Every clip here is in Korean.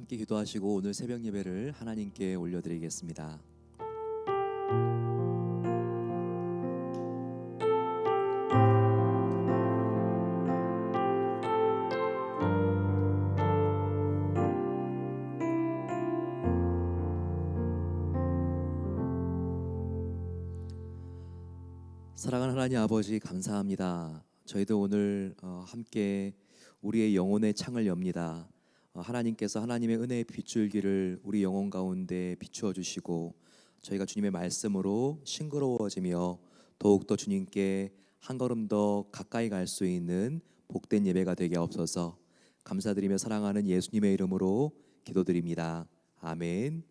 함께 기도하시고 오늘 새벽 예배를 하나님께 올려드리겠습니다. 사랑하는 하나님 아버지, 감사합니다. 저희도 오늘 함께 우리의 영혼의 창을 엽니다. 하나님께서 하나님의 은혜의 빗줄기를 우리 영혼 가운데 비추어 주시고 저희가 주님의 말씀으로 싱그러워지며 더욱더 주님께 한 걸음 더 가까이 갈 수 있는 복된 예배가 되게 없어서 감사드리며 사랑하는 예수님의 이름으로 기도드립니다. 아멘.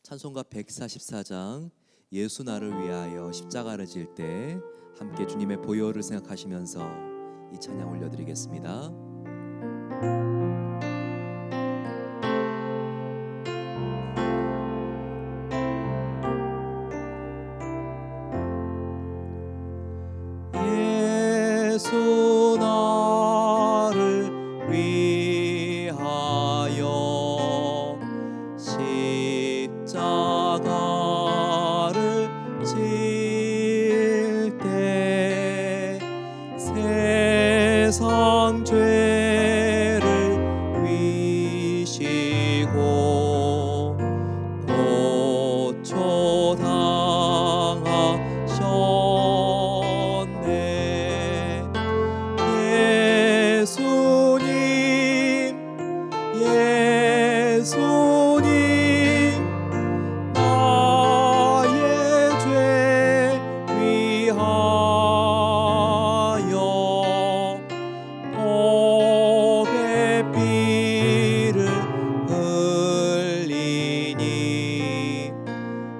찬송가 144장 예수 나를 위하여 십자가를 질 때 함께 주님의 보혈을 생각하시면서 이 찬양 올려드리겠습니다. 예수 나를 위하여 십자가를 질 때 세상 죄를 위시고 고초 당하셨네. 예수님 나의 죄 위하여 보배 피를 흘리니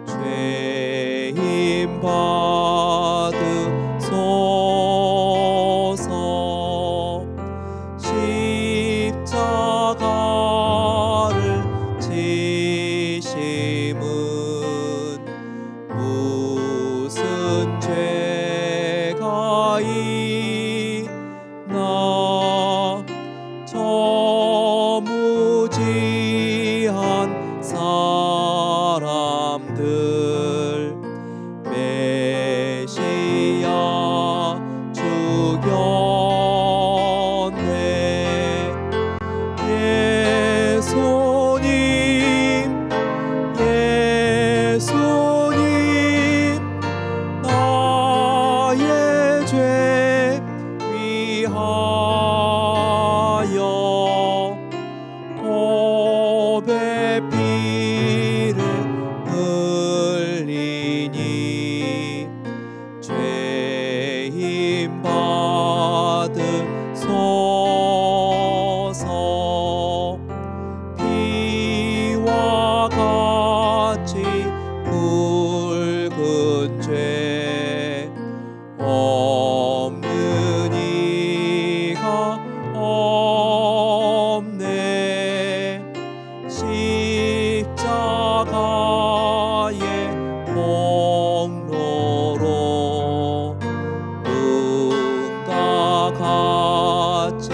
죄임 받으소서. 십자가를 지심은 무슨 죄가 있나. 저 무지한 사람들 메시아 죽였네. 예수님 나의 죄 위하여 보배 피를 흘리니 죄임 받으소서. 피와 같이 굵은 죄 없는 이가 없네. 십자가의 공로로 눈과 같이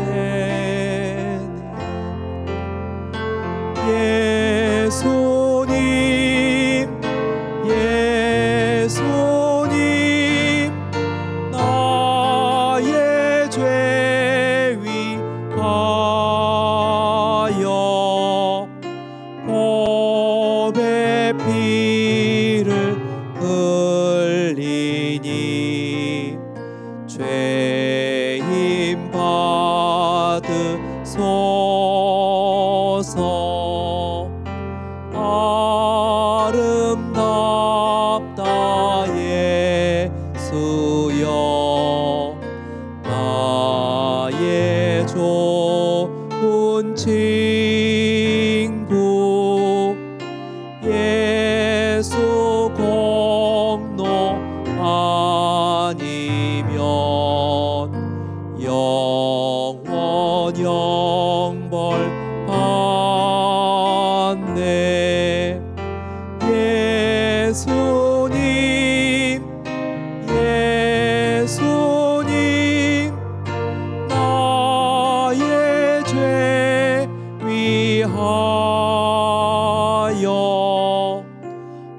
되네. 예수님 나의 죄 위하여 보배 피를 흘리니 죄임 받으소서. 아름답다 예수여 나의 좋은 친구. 예수 공로 아니면 영원 영벌 받네. 예수님 나의 죄 위하여 위하여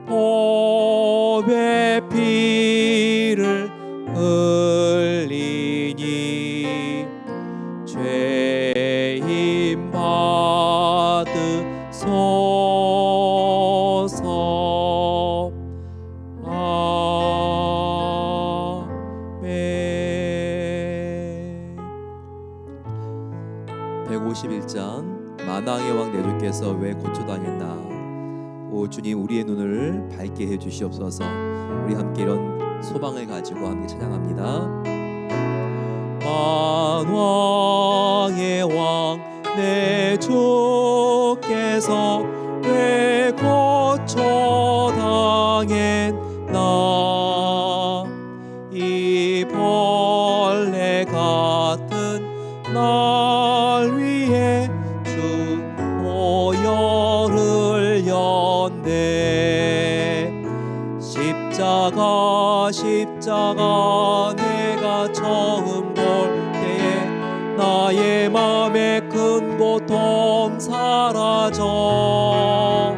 법의 피를 흘리니 죄임 받으소서. 아멘. 151장 만왕의 왕 내 주께서 왜 고초당했나. 오 주님, 우리의 눈을 밝게 해 주시옵소서. 우리 함께 이런 소망을 가지고 함께 찬양합니다. 만왕의 왕 내 주께서 왜 고초당했나. 이 벌레 같은 날 위해 주 보혈을 흘렸네. 십자가 내가 처음 볼 때에 나의 맘에 큰 고통 사라져.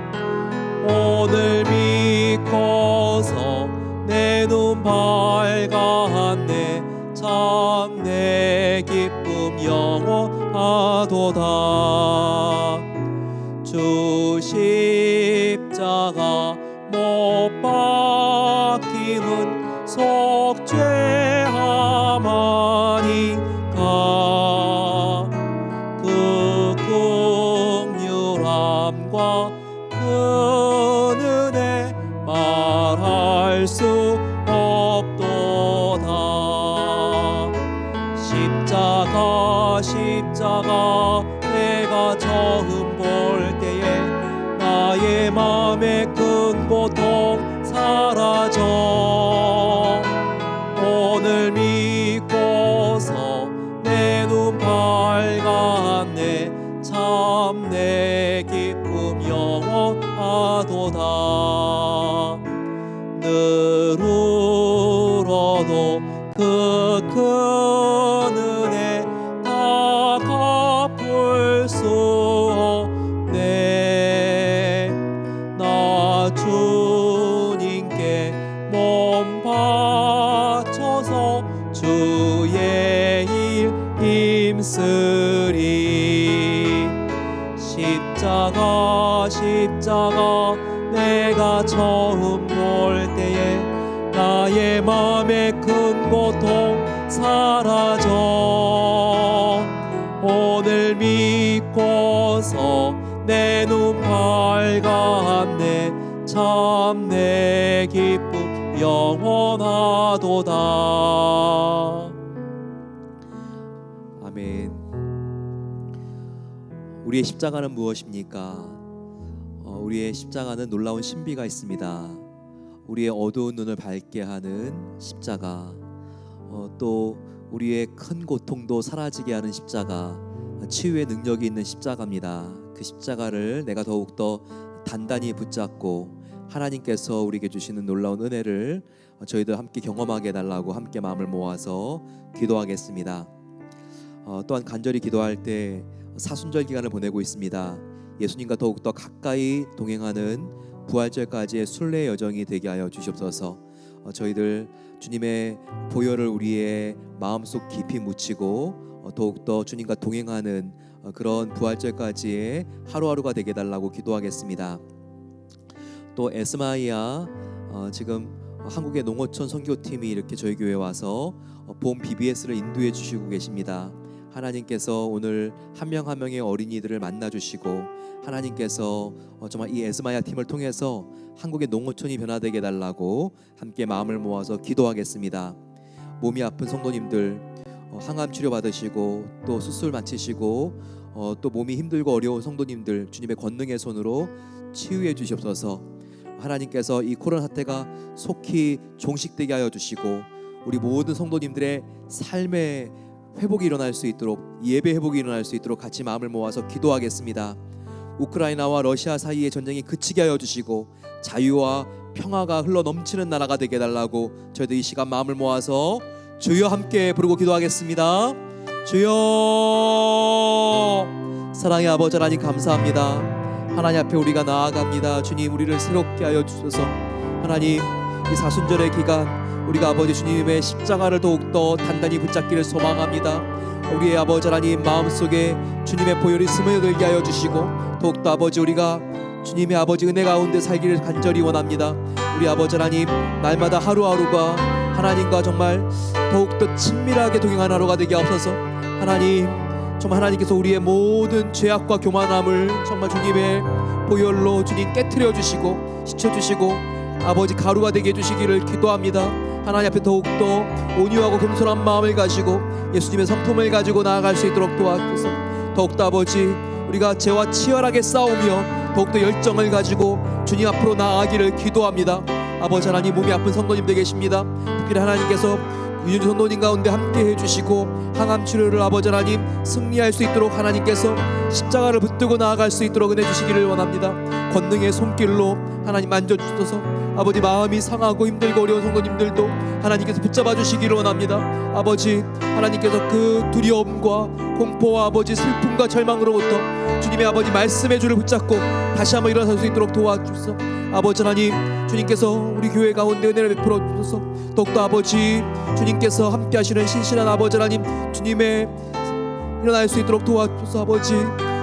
오늘 믿고서 내 눈 밝았네. 참 내 기쁨 영원하도다. 주 십자가 못 박히는 속죄함아니까. 그 긍휼함과 그 은혜 말할 수 없도다. 십자가 내가 처음 볼 때에 나의 맘에 큰 고통 사라져. 오늘 믿고서 내 눈 밝았네. 참 내 기쁨 영원하도다. 늘 울어도 그 큰 은혜 다 갚을 수 없네. 나 주님께 몸 바쳐서 주의 일 힘쓰리. 십자가 내가 처음 볼 때에 나의 맘에 큰 고통 사라져. 오늘 믿고서 내 눈 밝았네. 참 내 기쁨 영원하도다. 아멘. 우리의 십자가는 무엇입니까? 우리의 십자가는 놀라운 신비가 있습니다. 우리의 어두운 눈을 밝게 하는 십자가, 또 우리의 큰 고통도 사라지게 하는 십자가, 치유의 능력이 있는 십자가입니다. 그 십자가를 내가 더욱더 단단히 붙잡고 하나님께서 우리에게 주시는 놀라운 은혜를 저희들 함께 경험하게 해달라고 함께 마음을 모아서 기도하겠습니다. 또한 간절히 기도할 때 사순절 기간을 보내고 있습니다. 예수님과 더욱더 가까이 동행하는 부활절까지의 순례의 여정이 되게 하여 주시옵소서. 저희들 주님의 보혈을 우리의 마음속 깊이 묻히고 더욱더 주님과 동행하는 그런 부활절까지의 하루하루가 되게 해달라고 기도하겠습니다. 또 에스마이아 지금 한국의 농어촌 선교팀이 이렇게 저희 교회에 와서 봄 BBS를 인도해 주시고 계십니다. 하나님께서 오늘 한 명 한 명의 어린이들을 만나 주시고 하나님께서 정말 이 에스마야 팀을 통해서 한국의 농어촌이 변화되게 해달라고 함께 마음을 모아서 기도하겠습니다. 몸이 아픈 성도님들 항암 치료 받으시고 또 수술 마치시고 또 몸이 힘들고 어려운 성도님들 주님의 권능의 손으로 치유해 주시옵소서. 하나님께서 이 코로나 사태가 속히 종식되게 하여 주시고 우리 모든 성도님들의 삶의 회복이 일어날 수 있도록, 예배 회복이 일어날 수 있도록 같이 마음을 모아서 기도하겠습니다. 우크라이나와 러시아 사이의 전쟁이 그치게 하여 주시고 자유와 평화가 흘러 넘치는 나라가 되게 해달라고 저희들 이 시간 마음을 모아서 주여 함께 부르고 기도하겠습니다. 주여. 사랑의 아버지 하나님 감사합니다. 하나님 앞에 우리가 나아갑니다. 주님, 우리를 새롭게 하여 주셔서 하나님, 이 사순절의 기간 우리가 아버지 주님의 십자가를 더욱더 단단히 붙잡기를 소망합니다. 우리의 아버지 하나님 마음속에 주님의 보혈이 스며들게 하여 주시고, 더욱더 아버지 우리가 주님의 아버지 은혜 가운데 살기를 간절히 원합니다. 우리 아버지 하나님, 날마다 하루하루가 하나님과 정말 더욱더 친밀하게 동행하는 하루가 되게 하옵소서. 하나님, 정말 하나님께서 우리의 모든 죄악과 교만함을 정말 주님의 보혈로 주님 깨트려 주시고 씻어주시고 아버지 가루가 되게 해주시기를 기도합니다. 하나님 앞에 더욱더 온유하고 겸손한 마음을 가지고 예수님의 성품을 가지고 나아갈 수 있도록 도와주소서. 더욱더 아버지 우리가 죄와 치열하게 싸우며 더욱더 열정을 가지고 주님 앞으로 나아가기를 기도합니다. 아버지 하나님, 몸이 아픈 성도님들 계십니다. 특별히 하나님께서 유전주 성도님 가운데 함께 해주시고 항암 치료를 아버지 하나님 승리할 수 있도록 하나님께서 십자가를 붙들고 나아갈 수 있도록 은혜 주시기를 원합니다. 권능의 손길로 하나님 만져주셔서 아버지 마음이 상하고 힘들고 어려운 성도님들도 하나님께서 붙잡아 주시기를 원합니다. 아버지 하나님께서 그 두려움과 공포와 아버지 슬픔과 절망으로부터 주님의 아버지 말씀의 줄을 붙잡고 다시 한번 일어설 수 있도록 도와주소서. 아버지 하나님, 주님께서 우리 교회 가운데 은혜를 베풀어 주소서. 더욱더 아버지 주님께서 함께 하시는 신실한 아버지 하나님 주님의 일어날 수 있도록 도와주소서. 아버지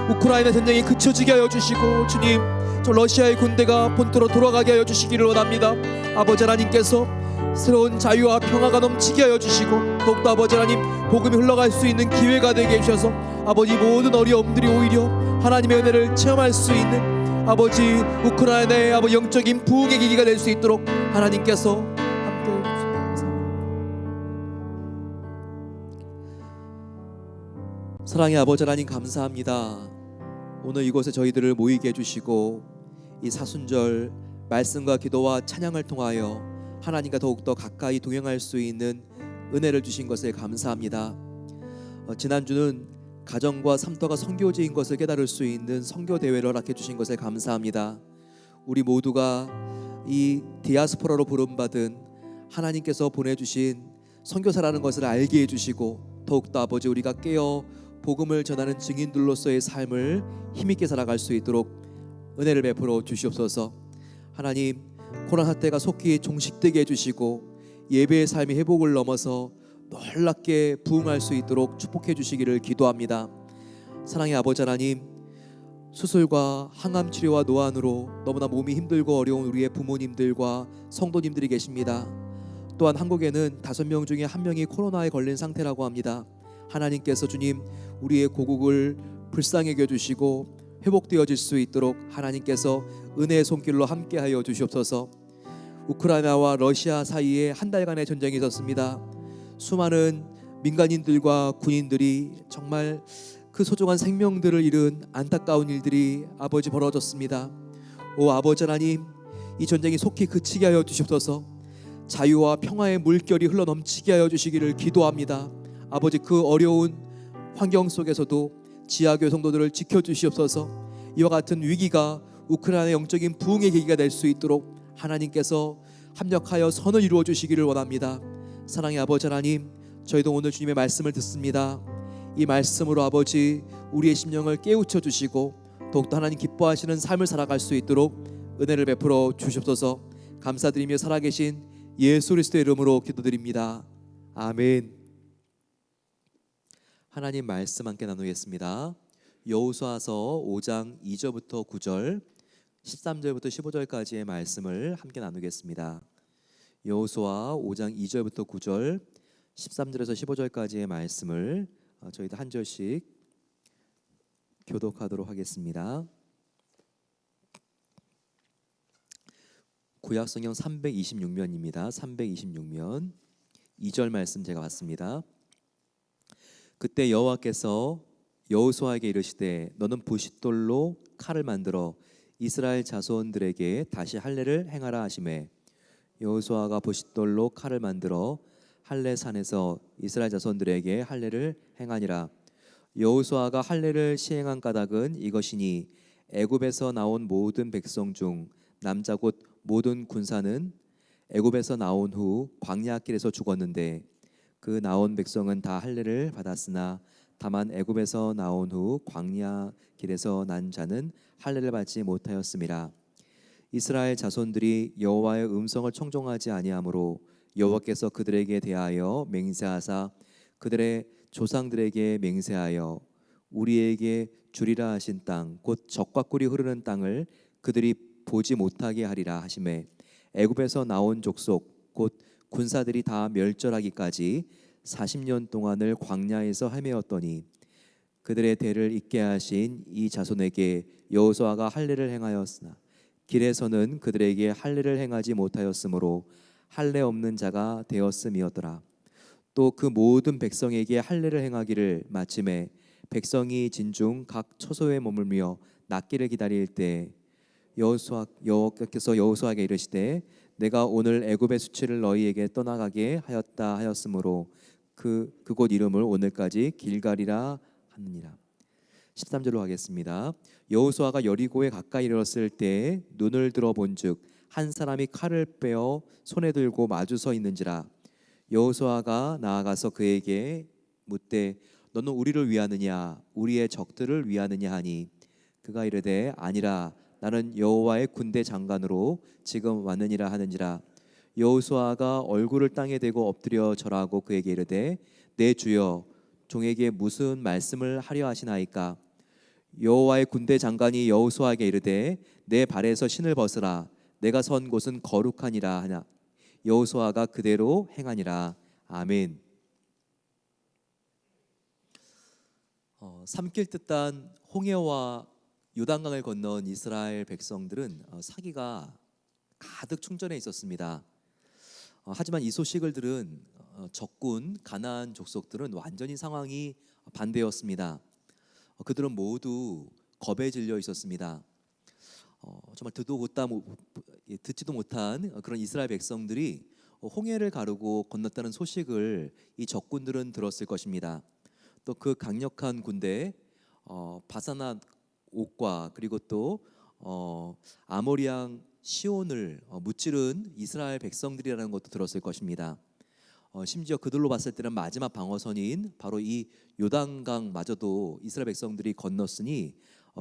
우크라이나 전쟁이 그쳐지게 하여 주시고 주님, 저 러시아의 군대가 본토로 돌아가게 하여 주시기를 원합니다. 아버지 하나님께서 새로운 자유와 평화가 넘치게 하여 주시고 더욱더 아버지 하나님 복음이 흘러갈 수 있는 기회가 되게 해주셔서 아버지 모든 어려움들이 오히려 하나님의 은혜를 체험할 수 있는 아버지 우크라이나의 아버지 영적인 부흥의 계기가 될 수 있도록 하나님께서 함께 해주시옵소서. 사랑의 아버지 하나님, 감사합니다. 오늘 이곳에 저희들을 모이게 해주시고 이 사순절 말씀과 기도와 찬양을 통하여 하나님과 더욱더 가까이 동행할 수 있는 은혜를 주신 것에 감사합니다. 지난주는 가정과 삶터가 선교지인 것을 깨달을 수 있는 선교대회를 허락해 주신 것에 감사합니다. 우리 모두가 이 디아스포라로 부름받은 하나님께서 보내주신 선교사라는 것을 알게 해주시고 더욱더 아버지 우리가 깨어 복음을 전하는 증인들로서의 삶을 힘있게 살아갈 수 있도록 은혜를 베풀어 주시옵소서. 하나님, 코로나 사태가 속히 종식되게 해주시고 예배의 삶이 회복을 넘어서 놀랍게 부흥할 수 있도록 축복해 주시기를 기도합니다. 사랑의 아버지 하나님, 수술과 항암 치료와 노안으로 너무나 몸이 힘들고 어려운 우리의 부모님들과 성도님들이 계십니다. 또한 한국에는 5명 중에 1명이 코로나에 걸린 상태라고 합니다. 하나님께서 주님, 우리의 고국을 불쌍히 여겨주시고 회복되어질 수 있도록 하나님께서 은혜의 손길로 함께하여 주시옵소서. 우크라이나와 러시아 사이에 한 달간의 전쟁이 있었습니다. 수많은 민간인들과 군인들이 정말 그 소중한 생명들을 잃은 안타까운 일들이 아버지 벌어졌습니다. 오 아버지 하나님, 이 전쟁이 속히 그치게 하여 주시옵소서. 자유와 평화의 물결이 흘러넘치게 하여 주시기를 기도합니다. 아버지, 그 어려운 환경 속에서도 지하교회 성도들을 지켜주시옵소서. 이와 같은 위기가 우크라이나의 영적인 부흥의 계기가 될 수 있도록 하나님께서 합력하여 선을 이루어 주시기를 원합니다. 사랑의 아버지 하나님, 저희도 오늘 주님의 말씀을 듣습니다. 이 말씀으로 아버지 우리의 심령을 깨우쳐 주시고 더욱더 하나님 기뻐하시는 삶을 살아갈 수 있도록 은혜를 베풀어 주시옵소서. 감사드리며 살아계신 예수 그리스도의 이름으로 기도드립니다. 아멘. 하나님 말씀 함께 나누겠습니다. 여호수아서 5장 2절부터 9절, 13절부터 15절까지의 말씀을 함께 나누겠습니다. 여호수아 5장 2절부터 9절, 13절에서 15절까지의 말씀을 저희도 한 절씩 교독하도록 하겠습니다. 구약성경 326면입니다. 326면 2절 말씀 제가 봤습니다. 그때 여호와께서 여호수아에게 이르시되 너는 부싯돌로 칼을 만들어 이스라엘 자손들에게 다시 할례를 행하라 하시매 여호수아가 부싯돌로 칼을 만들어 할례 산에서 이스라엘 자손들에게 할례를 행하니라. 여호수아가 할례를 시행한 까닭은 이것이니 애굽에서 나온 모든 백성 중 남자 곧 모든 군사는 애굽에서 나온 후 광야 길에서 죽었는데 그 나온 백성은 다 할례를 받았으나 다만 애굽에서 나온 후 광야 길에서 난 자는 할례를 받지 못하였음이라. 이스라엘 자손들이 여호와의 음성을 청종하지 아니하므로 여호와께서 그들에게 대하여 맹세하사 그들의 조상들에게 맹세하여 우리에게 주리라 하신 땅 곧 젖과 꿀이 흐르는 땅을 그들이 보지 못하게 하리라 하시매 애굽에서 나온 족속 곧 군사들이 다 멸절하기까지 40년 동안을 광야에서 헤매었더니 그들의 대를 잇게 하신 이 자손에게 여호수아가 할례를 행하였으나 길에서는 그들에게 할례를 행하지 못하였으므로 할례 없는 자가 되었음이었더라. 또 그 모든 백성에게 할례를 행하기를 마침에 백성이 진중 각 처소에 머물며 낫기를 기다릴 때 여호와께서 여호수아에게 이르시되 내가 오늘 애굽의 수치를 너희에게 떠나가게 하였다 하였으므로 그곳 이름을 오늘까지 길갈이라 하느니라. 13절로 하겠습니다. 여호수아가 여리고에 가까이 이르렀을 때 눈을 들어 본즉 한 사람이 칼을 빼어 손에 들고 마주 서 있는지라. 여호수아가 나아가서 그에게 묻되 너는 우리를 위하느냐 우리의 적들을 위하느냐 하니 그가 이르되 아니라 나는 여호와의 군대 장관으로 지금 왔느니라 하는지라. 여호수아가 얼굴을 땅에 대고 엎드려 절하고 그에게 이르되 내 주여 종에게 무슨 말씀을 하려 하시나이까. 여호와의 군대 장관이 여호수아에게 이르되 내 발에서 신을 벗으라 내가 선 곳은 거룩하니라 하냐. 여호수아가 그대로 행하니라. 아멘. 삼킬 듯한 홍해와 요단강을 건넌 이스라엘 백성들은 사기가 가득 충전해 있었습니다. 하지만 이 소식을 들은 적군 가나안 족속들은 완전히 상황이 반대였습니다. 그들은 모두 겁에 질려 있었습니다. 정말 듣지도 못한 그런 이스라엘 백성들이 홍해를 가르고 건넜다는 소식을 이 적군들은 들었을 것입니다. 또 그 강력한 군대 바사나 옥과 그리고 또 아모리 왕 시온을 무찌른 이스라엘 백성들이라는 것도 들었을 것입니다. 심지어 그들로 봤을 때는 마지막 방어선인 바로 이 요단강마저도 이스라엘 백성들이 건넜으니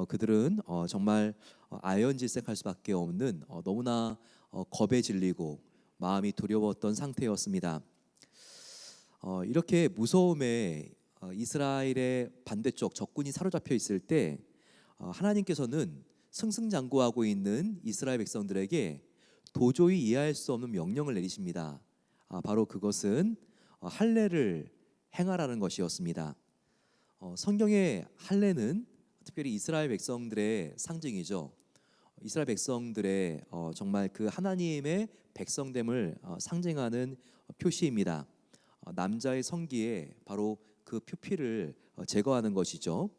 그들은 정말 아연질색할 수밖에 없는 너무나 겁에 질리고 마음이 두려웠던 상태였습니다. 이렇게 무서움에 이스라엘의 반대쪽 적군이 사로잡혀 있을 때 하나님께서는 승승장구하고 있는 이스라엘 백성들에게 도저히 이해할 수 없는 명령을 내리십니다. 바로 그것은 할례를 행하라는 것이었습니다. 성경의 할례는 특별히 이스라엘 백성들의 상징이죠. 이스라엘 백성들의 정말 그 하나님의 백성됨을 상징하는 표시입니다. 남자의 성기에 바로 그 표피를 제거하는 것이죠.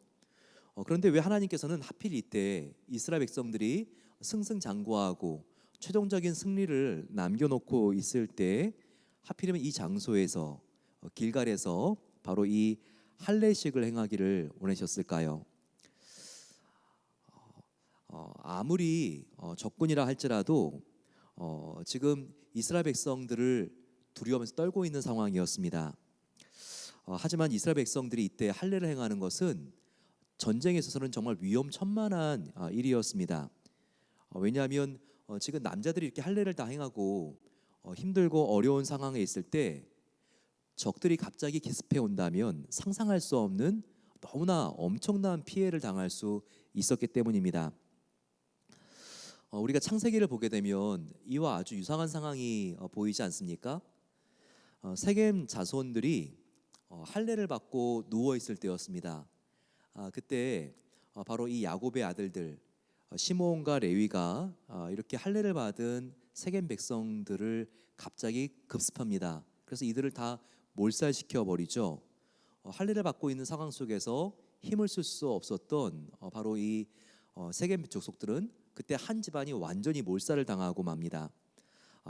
그런데 왜 하나님께서는 하필 이때 이스라엘 백성들이 승승장구하고 최종적인 승리를 남겨놓고 있을 때 하필이면 이 장소에서 길갈에서 바로 이 할례식을 행하기를 원하셨을까요? 아무리 적군이라 할지라도 지금 이스라엘 백성들을 두려워하면서 떨고 있는 상황이었습니다. 하지만 이스라엘 백성들이 이때 할례를 행하는 것은 전쟁에 있어서는 정말 위험천만한 일이었습니다. 왜냐하면 지금 남자들이 이렇게 할례를 다 행하고 힘들고 어려운 상황에 있을 때 적들이 갑자기 기습해 온다면 상상할 수 없는 너무나 엄청난 피해를 당할 수 있었기 때문입니다. 우리가 창세기를 보게 되면 이와 아주 유사한 상황이 보이지 않습니까? 세겜 자손들이 할례를 받고 누워 있을 때였습니다. 그때 바로 이 야곱의 아들들 시므온과 레위가 이렇게 할례를 받은 세겜 백성들을 갑자기 급습합니다. 그래서 이들을 다 몰살시켜 버리죠. 할례를 받고 있는 상황 속에서 힘을 쓸 수 없었던 바로 이 세겜 족속들은 그때 한 집안이 완전히 몰살을 당하고 맙니다.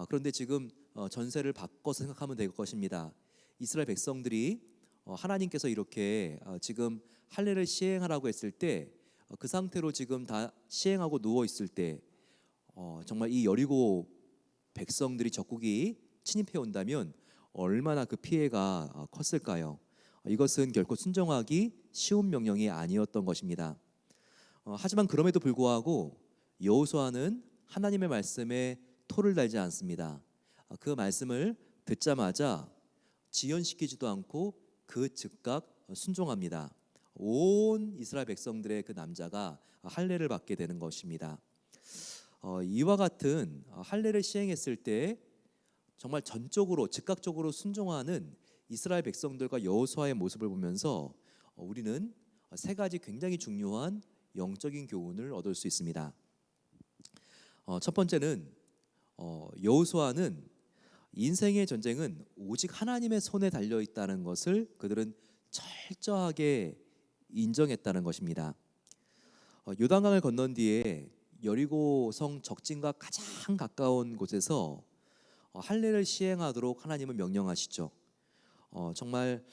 그런데 지금 전세를 바꿔서 생각하면 될 것입니다. 이스라엘 백성들이 하나님께서 이렇게 지금 할례를 시행하라고 했을 때 그 상태로 지금 다 시행하고 누워 있을 때 정말 이 여리고 백성들이 적국이 침입해 온다면 얼마나 그 피해가 컸을까요? 이것은 결코 순종하기 쉬운 명령이 아니었던 것입니다. 하지만 그럼에도 불구하고 여호수아는 하나님의 말씀에 토를 달지 않습니다. 그 말씀을 듣자마자 지연시키지도 않고 그 즉각 순종합니다. 온 이스라엘 백성들의 그 남자가 할례를 받게 되는 것입니다. 이와 같은 할례를 시행했을 때 정말 전적으로 즉각적으로 순종하는 이스라엘 백성들과 여호수아의 모습을 보면서 우리는 세 가지 굉장히 중요한 영적인 교훈을 얻을 수 있습니다. 첫 번째는 여호수아는 인생의 전쟁은 오직 하나님의 손에 달려 있다는 것을 그들은 철저하게 인정했다는 것입니다. 요단강을 건넌 뒤에 여리고성 적진과 가장 가까운 곳에서 할례를 시행하도록 하나님은 명령하시죠. 정말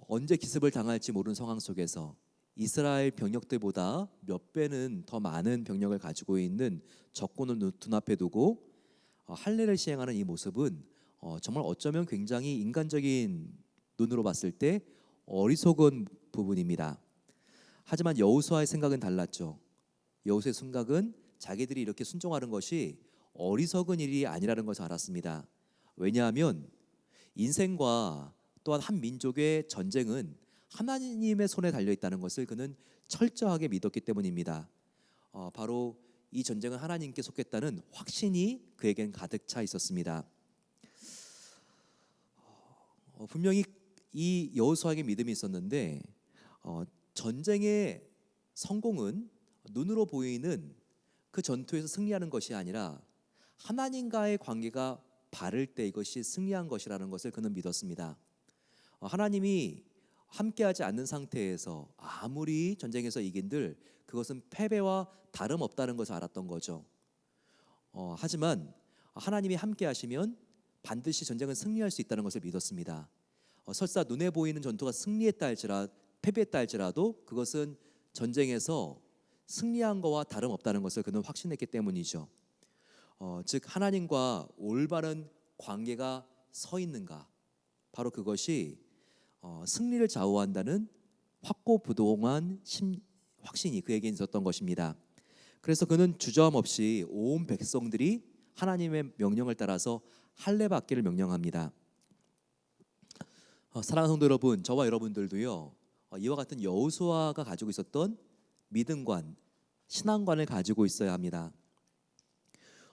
언제 기습을 당할지 모르는 상황 속에서 이스라엘 병력들보다 몇 배는 더 많은 병력을 가지고 있는 적군을 눈앞에 두고 할례를 시행하는 이 모습은 정말 어쩌면 굉장히 인간적인 눈으로 봤을 때 어리석은 부분입니다. 하지만 여호수아의 생각은 달랐죠. 여호수아의 생각은 자기들이 이렇게 순종하는 것이 어리석은 일이 아니라는 것을 알았습니다. 왜냐하면 인생과 또한 한 민족의 전쟁은 하나님의 손에 달려 있다는 것을 그는 철저하게 믿었기 때문입니다. 바로 이 전쟁은 하나님께 속했다는 확신이 그에겐 가득 차 있었습니다. 분명히 이 여호수아에게 믿음이 있었는데 전쟁의 성공은 눈으로 보이는 그 전투에서 승리하는 것이 아니라 하나님과의 관계가 바를 때 이것이 승리한 것이라는 것을 그는 믿었습니다. 하나님이 함께하지 않는 상태에서 아무리 전쟁에서 이긴들 그것은 패배와 다름없다는 것을 알았던 거죠. 하지만 하나님이 함께하시면 반드시 전쟁은 승리할 수 있다는 것을 믿었습니다. 설사 눈에 보이는 전투가 패배했다 할지라도 그것은 전쟁에서 승리한 것과 다름없다는 것을 그는 확신했기 때문이죠. 즉 하나님과 올바른 관계가 서 있는가, 바로 그것이 승리를 좌우한다는 확고부동한 확신이 그에게 있었던 것입니다. 그래서 그는 주저함 없이 온 백성들이 하나님의 명령을 따라서 할례 받기를 명령합니다. 사랑하는 성도 여러분, 저와 여러분들도요 이와 같은 여호수아가 가지고 있었던 믿음관, 신앙관을 가지고 있어야 합니다.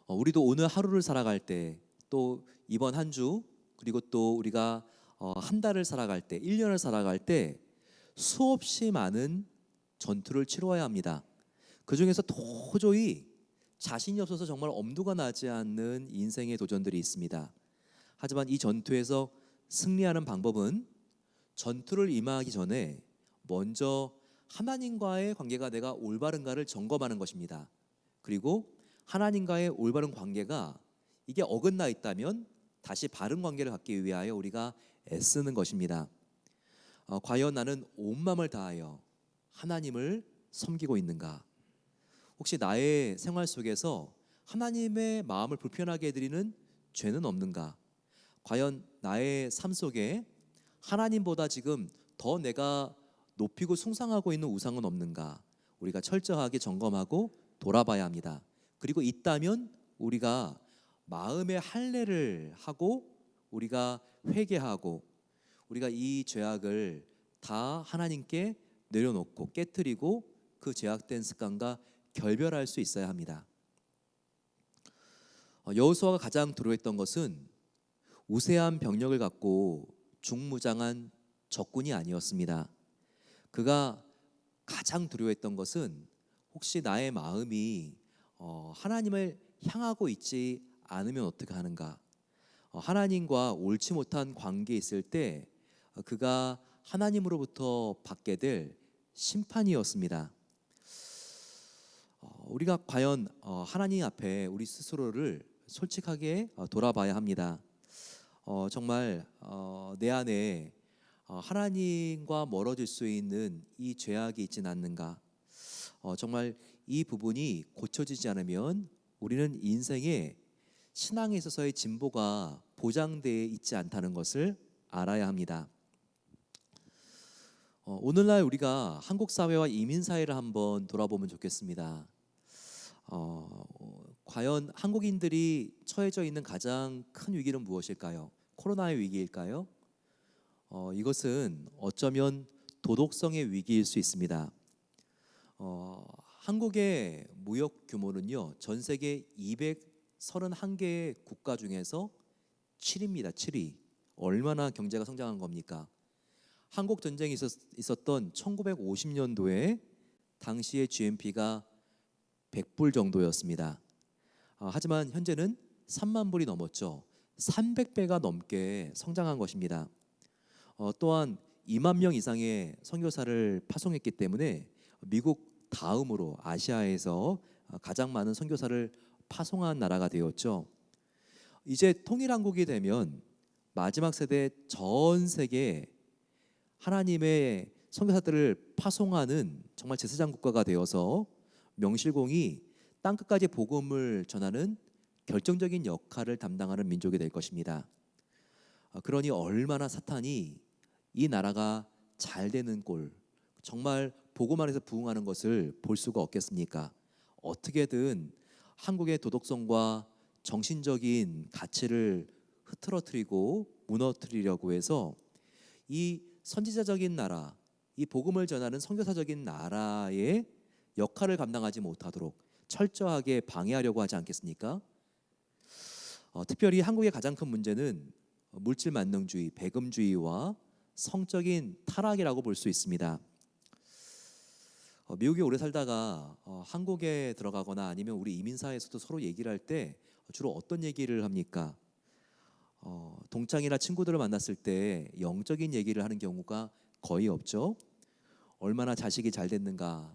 우리도 오늘 하루를 살아갈 때, 또 이번 한 주, 그리고 또 우리가 한 달을 살아갈 때, 1년을 살아갈 때 수없이 많은 전투를 치러야 합니다. 그 중에서 도저히 자신이 없어서 정말 엄두가 나지 않는 인생의 도전들이 있습니다. 하지만 이 전투에서 승리하는 방법은 전투를 임하기 전에 먼저 하나님과의 관계가 내가 올바른가를 점검하는 것입니다. 그리고 하나님과의 올바른 관계가 이게 어긋나 있다면 다시 바른 관계를 갖기 위하여 우리가 애쓰는 것입니다. 과연 나는 온 마음을 다하여 하나님을 섬기고 있는가? 혹시 나의 생활 속에서 하나님의 마음을 불편하게 해드리는 죄는 없는가? 과연 나의 삶 속에 하나님보다 지금 더 내가 높이고 숭상하고 있는 우상은 없는가? 우리가 철저하게 점검하고 돌아봐야 합니다. 그리고 있다면 우리가 마음의 할례를 하고 우리가 회개하고 우리가 이 죄악을 다 하나님께 내려놓고 깨트리고 그 죄악된 습관과 결별할 수 있어야 합니다. 여호수아가 가장 두려워했던 것은 우세한 병력을 갖고 중무장한 적군이 아니었습니다. 그가 가장 두려워했던 것은 혹시 나의 마음이 하나님을 향하고 있지 않으면 어떻게 하는가? 하나님과 옳지 못한 관계에 있을 때 그가 하나님으로부터 받게 될 심판이었습니다. 우리가 과연 하나님 앞에 우리 스스로를 솔직하게 돌아봐야 합니다. 정말 내 안에 하나님과 멀어질 수 있는 이 죄악이 있지는 않는가? 정말 이 부분이 고쳐지지 않으면 우리는 인생에 신앙에 있어서의 진보가 보장되어 있지 않다는 것을 알아야 합니다. 오늘날 우리가 한국 사회와 이민 사회를 한번 돌아보면 좋겠습니다. 과연 한국인들이 처해져 있는 가장 큰 위기는 무엇일까요? 코로나의 위기일까요? 이것은 어쩌면 도덕성의 위기일 수 있습니다. 한국의 무역 규모는요, 전 세계 231개의 국가 중에서 7위입니다. 7위. 얼마나 경제가 성장한 겁니까? 한국 전쟁이 있었던 1950년도에 당시의 GNP가 100불 정도였습니다. 하지만 현재는 3만 불이 넘었죠. 300배가 넘게 성장한 것입니다. 또한 2만 명 이상의 선교사를 파송했기 때문에 미국 다음으로 아시아에서 가장 많은 선교사를 파송한 나라가 되었죠. 이제 통일한국이 되면 마지막 세대 전 세계 하나님의 선교사들을 파송하는 정말 제사장 국가가 되어서 명실공히 땅끝까지 복음을 전하는 결정적인 역할을 담당하는 민족이 될 것입니다. 그러니 얼마나 사탄이 이 나라가 잘 되는 꼴, 정말 복음 안에서 부흥하는 것을 볼 수가 없겠습니까? 어떻게든 한국의 도덕성과 정신적인 가치를 흐트러뜨리고 무너뜨리려고 해서 이 선지자적인 나라, 이 복음을 전하는 선교사적인 나라의 역할을 감당하지 못하도록 철저하게 방해하려고 하지 않겠습니까? 특별히 한국의 가장 큰 문제는 물질 만능주의, 배금주의와 성적인 타락이라고 볼 수 있습니다. 미국에 오래 살다가 한국에 들어가거나 아니면 우리 이민사에서도 서로 얘기를 할 때 주로 어떤 얘기를 합니까? 동창이나 친구들을 만났을 때 영적인 얘기를 하는 경우가 거의 없죠. 얼마나 자식이 잘 됐는가,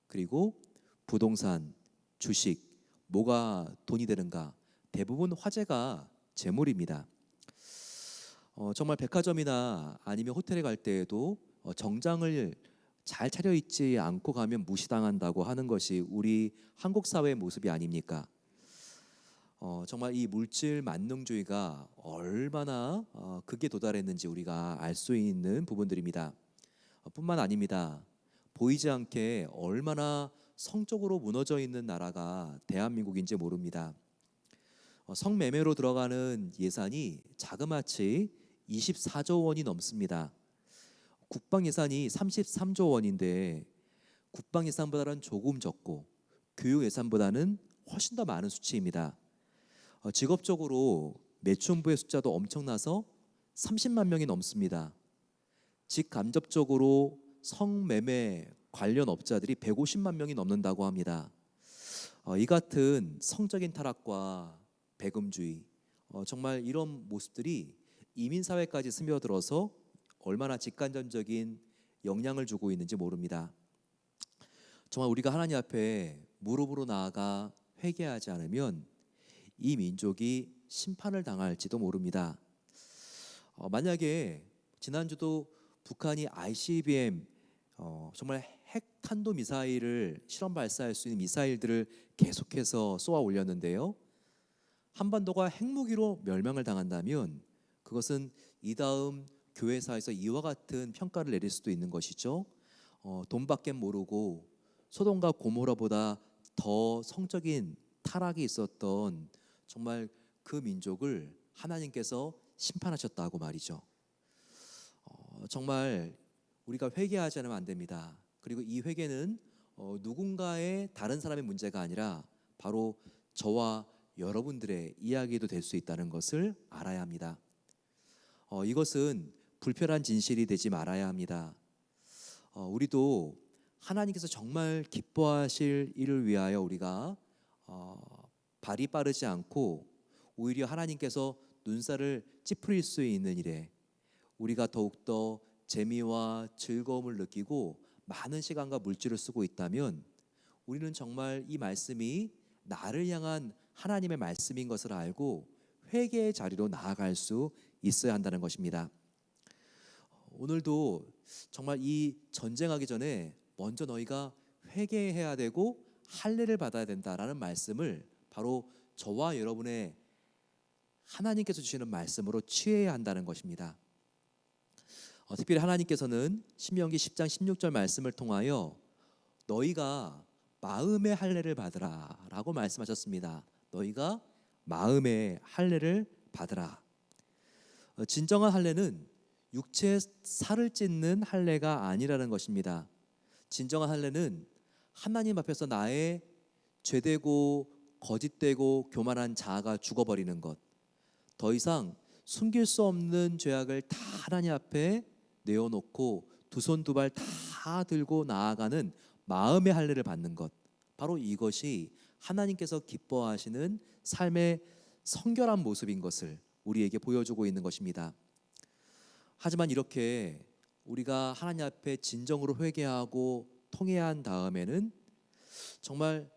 그리고 부동산, 주식, 뭐가 돈이 되는가, 대부분 화제가 재물입니다. 정말 백화점이나 아니면 호텔에 갈 때에도 정장을 잘 차려입지 않고 가면 무시당한다고 하는 것이 우리 한국 사회의 모습이 아닙니까? 정말 이 물질 만능주의가 얼마나 극에 도달했는지 우리가 알 수 있는 부분들입니다. 뿐만 아닙니다. 보이지 않게 얼마나 성적으로 무너져 있는 나라가 대한민국인지 모릅니다. 성매매로 들어가는 예산이 자그마치 24조 원이 넘습니다. 국방 예산이 33조 원인데 국방 예산보다는 조금 적고 교육 예산보다는 훨씬 더 많은 수치입니다. 직업적으로 매춘부의 숫자도 엄청나서 30만 명이 넘습니다. 직간접적으로 성매매 관련 업자들이 150만 명이 넘는다고 합니다. 이 같은 성적인 타락과 배금주의, 정말 이런 모습들이 이민사회까지 스며들어서 얼마나 직간접적인 영향을 주고 있는지 모릅니다. 정말 우리가 하나님 앞에 무릎으로 나아가 회개하지 않으면 이 민족이 심판을 당할지도 모릅니다. 만약에 지난주도 북한이 ICBM 정말 핵탄도 미사일을 실험 발사할 수 있는 미사일들을 계속해서 쏘아 올렸는데요. 한반도가 핵무기로 멸망을 당한다면 그것은 이 다음 교회사에서 이와 같은 평가를 내릴 수도 있는 것이죠. 돈밖에 모르고 소돔과 고모라보다 더 성적인 타락이 있었던 정말 그 민족을 하나님께서 심판하셨다고 말이죠. 정말 우리가 회개하지 않으면 안 됩니다. 그리고 이 회개는 누군가의 다른 사람의 문제가 아니라 바로 저와 여러분들의 이야기도 될 수 있다는 것을 알아야 합니다. 이것은 불편한 진실이 되지 말아야 합니다. 우리도 하나님께서 정말 기뻐하실 일을 위하여 우리가 발이 빠르지 않고 오히려 하나님께서 눈살을 찌푸릴 수 있는 일에 우리가 더욱더 재미와 즐거움을 느끼고 많은 시간과 물질을 쓰고 있다면 우리는 정말 이 말씀이 나를 향한 하나님의 말씀인 것을 알고 회개의 자리로 나아갈 수 있어야 한다는 것입니다. 오늘도 정말 이 전쟁하기 전에 먼저 너희가 회개해야 되고 할례를 받아야 된다라는 말씀을 바로 저와 여러분의 하나님께서 주시는 말씀으로 취해야 한다는 것입니다. 특별히 하나님께서는 신명기 10장 16절 말씀을 통하여 너희가 마음의 할례를 받으라 라고 말씀하셨습니다. 너희가 마음의 할례를 받으라. 진정한 할례는 육체의 살을 찢는 할례가 아니라는 것입니다. 진정한 할례는 하나님 앞에서 나의 죄되고 거짓되고 교만한 자아가 죽어버리는 것, 더 이상 숨길 수 없는 죄악을 다 하나님 앞에 내어놓고 두 손 두 발 다 들고 나아가는 마음의 할례를 받는 것, 바로 이것이 하나님께서 기뻐하시는 삶의 성결한 모습인 것을 우리에게 보여주고 있는 것입니다. 하지만 이렇게 우리가 하나님 앞에 진정으로 회개하고 통회해야 한 다음에는 정말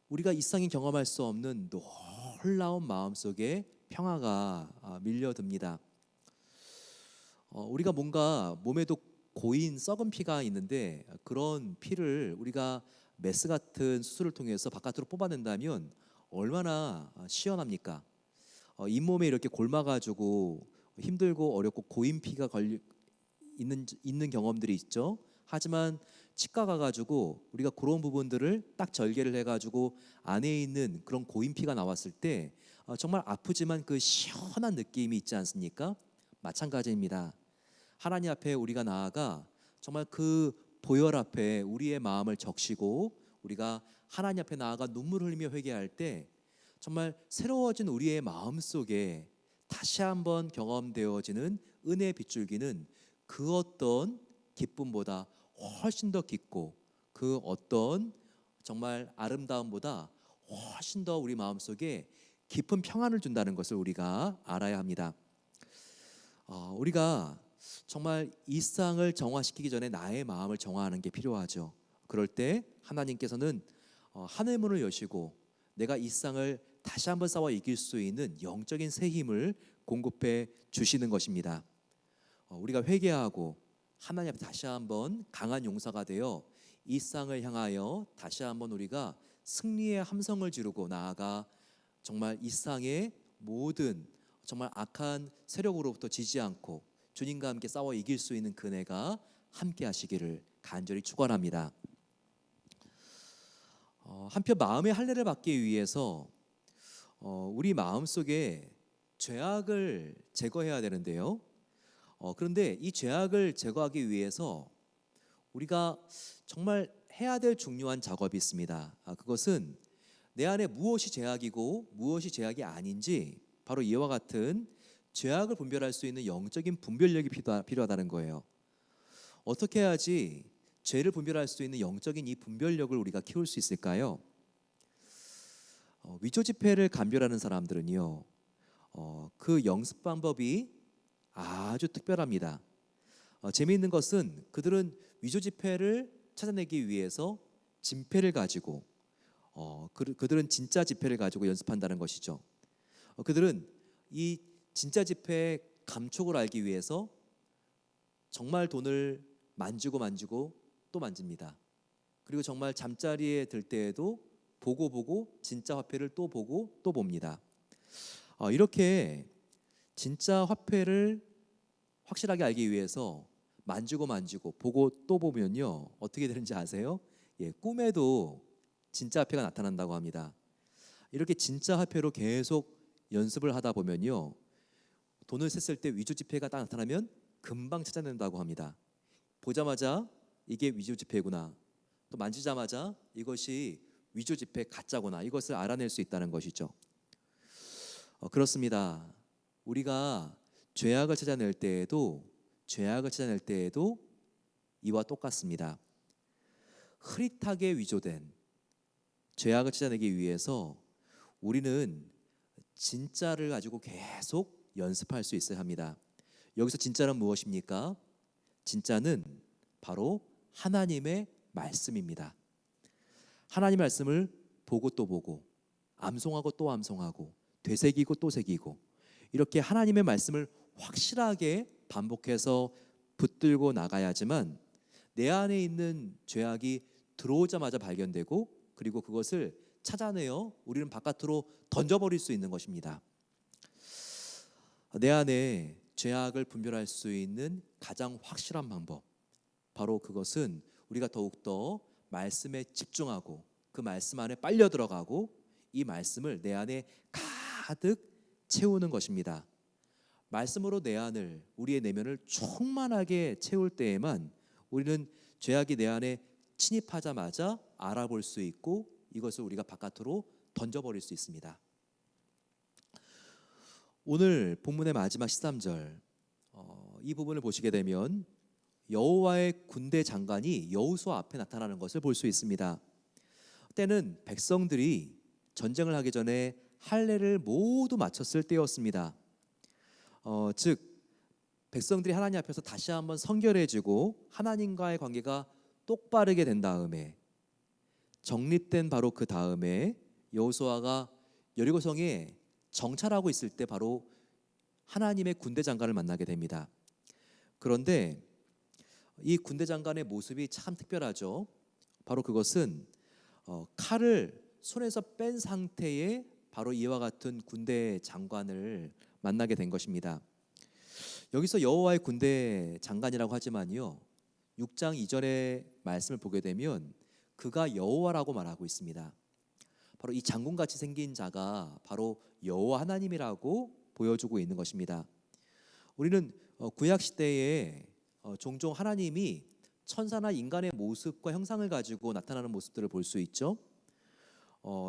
우리가 일상이 경험할 수 없는 놀라운 마음속에 평화가 밀려듭니다. 우리가 뭔가 몸에도 고인 썩은 피가 있는데 그런 피를 우리가 메스 같은 수술을 통해서 바깥으로 뽑아낸다면 얼마나 시원합니까? 잇몸에 이렇게 골마가지고 힘들고 어렵고 고인 피가 있는 경험들이 있죠. 하지만 치과 가가지고 우리가 그런 부분들을 딱 절개를 해가지고 안에 있는 그런 고인 피가 나왔을 때 정말 아프지만 그 시원한 느낌이 있지 않습니까? 마찬가지입니다. 하나님 앞에 우리가 나아가 정말 그 보혈 앞에 우리의 마음을 적시고 우리가 하나님 앞에 나아가 눈물 흘리며 회개할 때 정말 새로워진 우리의 마음 속에 다시 한번 경험되어지는 은혜의 빗줄기는 그 어떤 기쁨보다 훨씬 더 깊고 그 어떤 정말 아름다움보다 훨씬 더 우리 마음속에 깊은 평안을 준다는 것을 우리가 알아야 합니다. 우리가 정말 일상을 정화시키기 전에 나의 마음을 정화하는 게 필요하죠. 그럴 때 하나님께서는 하늘 문을 여시고 내가 일상을 다시 한번 싸워 이길 수 있는 영적인 새 힘을 공급해 주시는 것입니다. 우리가 회개하고 하나님 앞에 다시 한번 강한 용사가 되어 일상을 향하여 다시 한번 우리가 승리의 함성을 지르고 나아가 정말 일상의 모든 정말 악한 세력으로부터 지지 않고 주님과 함께 싸워 이길 수 있는 그네가 함께 하시기를 간절히 축원합니다. 한편 마음의 할례를 받기 위해서 우리 마음속에 죄악을 제거해야 되는데요. 그런데 이 죄악을 제거하기 위해서 우리가 정말 해야 될 중요한 작업이 있습니다. 그것은 내 안에 무엇이 죄악이고 무엇이 죄악이 아닌지 바로 이와 같은 죄악을 분별할 수 있는 영적인 분별력이 필요하다는 거예요. 어떻게 해야지 죄를 분별할 수 있는 영적인 이 분별력을 우리가 키울 수 있을까요? 위조 지폐를 감별하는 사람들은요, 그 연습 방법이 아주 특별합니다. 재미있는 것은 그들은 위조 지폐를 찾아내기 위해서 진폐를 가지고 그들은 진짜 지폐를 가지고 연습한다는 것이죠. 그들은 이 진짜 지폐의 감촉을 알기 위해서 정말 돈을 만지고 또 만집니다. 그리고 정말 잠자리에 들 때에도 보고 진짜 화폐를 또 보고 또 봅니다. 이렇게 진짜 화폐를 확실하게 알기 위해서 만지고 보고 또 보면요 어떻게 되는지 아세요? 꿈에도 진짜 화폐가 나타난다고 합니다. 이렇게 진짜 화폐로 계속 연습을 하다 보면요 돈을 셌을 때 위조 지폐가 딱 나타나면 금방 찾아낸다고 합니다. 보자마자 이게 위조 지폐구나, 또 만지자마자 이것이 위조 지폐 가짜구나, 이것을 알아낼 수 있다는 것이죠. 그렇습니다. 우리가 죄악을 찾아낼 때에도 이와 똑같습니다. 흐릿하게 위조된 죄악을 찾아내기 위해서 우리는 진짜를 가지고 계속 연습할 수 있어야 합니다. 여기서 진짜는 무엇입니까? 진짜는 바로 하나님의 말씀입니다. 하나님 말씀을 보고 또 보고, 암송하고 또 암송하고, 되새기고 또 새기고, 이렇게 하나님의 말씀을 확실하게 반복해서 붙들고 나가야지만 내 안에 있는 죄악이 들어오자마자 발견되고 그리고 그것을 찾아내어 우리는 바깥으로 던져버릴 수 있는 것입니다. 내 안에 죄악을 분별할 수 있는 가장 확실한 방법, 바로 그것은 우리가 더욱더 말씀에 집중하고 그 말씀 안에 빨려 들어가고 이 말씀을 내 안에 가득 채우는 것입니다. 말씀으로 내 안을, 우리의 내면을 충만하게 채울 때에만 우리는 죄악이 내 안에 침입하자마자 알아볼 수 있고 이것을 우리가 바깥으로 던져버릴 수 있습니다. 오늘 본문의 마지막 13절, 이 부분을 보시게 되면 여호와의 군대 장관이 여호수아 앞에 나타나는 것을 볼 수 있습니다. 때는 백성들이 전쟁을 하기 전에 할례를 모두 마쳤을 때였습니다. 즉 백성들이 하나님 앞에서 다시 한번 성결해지고 하나님과의 관계가 똑바르게 된 다음에, 정립된 바로 그 다음에 여호수아가 여리고성에 정찰하고 있을 때 바로 하나님의 군대 장관을 만나게 됩니다. 그런데 이 군대 장관의 모습이 참 특별하죠. 바로 그것은 칼을 손에서 뺀 상태의 바로 이와 같은 군대 장관을 만나게 된 것입니다. 여기서 여호와의 군대 장관이라고 하지만요, 6장 이전의 말씀을 보게 되면 그가 여호와라고 말하고 있습니다. 바로 이 장군같이 생긴 자가 바로 여호와 하나님이라고 보여주고 있는 것입니다. 우리는 구약 시대에 종종 하나님이 천사나 인간의 모습과 형상을 가지고 나타나는 모습들을 볼 수 있죠.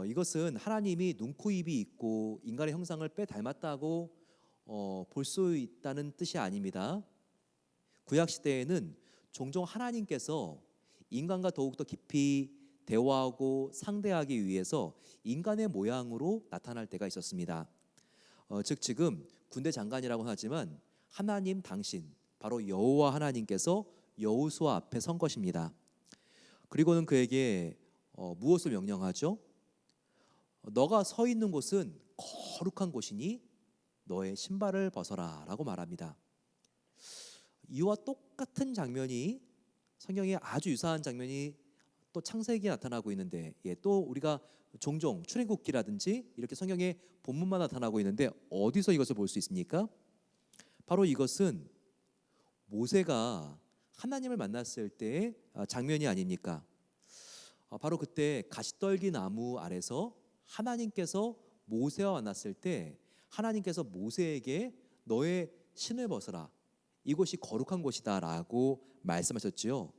이것은 하나님이 눈, 코, 입이 있고 인간의 형상을 빼닮았다고 볼 수 있다는 뜻이 아닙니다. 구약 시대에는 종종 하나님께서 인간과 더욱더 깊이 대화하고 상대하기 위해서 인간의 모양으로 나타날 때가 있었습니다. 즉 지금 군대 장관이라고 하지만 하나님 당신, 바로 여호와 하나님께서 여호수아 앞에 선 것입니다. 그리고는 그에게 무엇을 명령하죠? 너가 서 있는 곳은 거룩한 곳이니 너의 신발을 벗어라 라고 말합니다. 이와 똑같은 장면이, 성경에 아주 유사한 장면이 또 창세기에 나타나고 있는데, 또 우리가 종종 출애굽기라든지 이렇게 성경에 본문만 나타나고 있는데 어디서 이것을 볼 수 있습니까? 바로 이것은 모세가 하나님을 만났을 때의 장면이 아닙니까? 바로 그때 가시떨기 나무 아래서 하나님께서 모세와 만났을 때 하나님께서 모세에게 너의 신을 벗어라, 이곳이 거룩한 곳이다 라고 말씀하셨지요.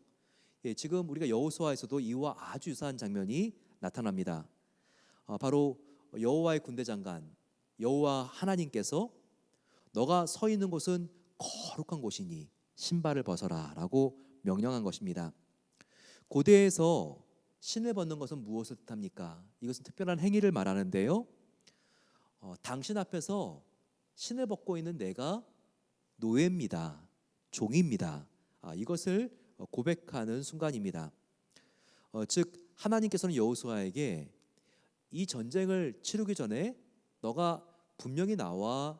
지금 우리가 여호수아에서도 이와 아주 유사한 장면이 나타납니다. 바로 여호와의 군대 장관, 여호와 하나님께서 너가 서 있는 곳은 거룩한 곳이니 신발을 벗어라 라고 명령한 것입니다. 고대에서 신을 벗는 것은 무엇을 뜻합니까? 이것은 특별한 행위를 말하는데요, 당신 앞에서 신을 벗고 있는 내가 노예입니다, 종입니다, 이것을 고백하는 순간입니다. 즉 하나님께서는 여호수아에게 이 전쟁을 치르기 전에 너가 분명히 나와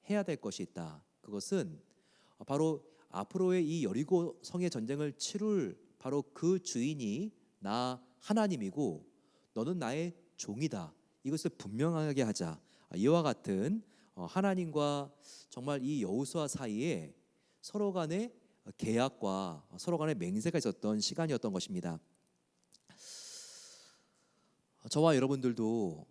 해야 될 것이 있다. 그것은 바로 앞으로의 이 여리고 성의 전쟁을 치룰 바로 그 주인이 나 하나님이고 너는 나의 종이다. 이것을 분명하게 하자. 이와 같은 하나님과 정말 이 여호수아 사이에 서로 간의 계약과 서로 간의 맹세가 있었던 시간이었던 것입니다. 저와 여러분들도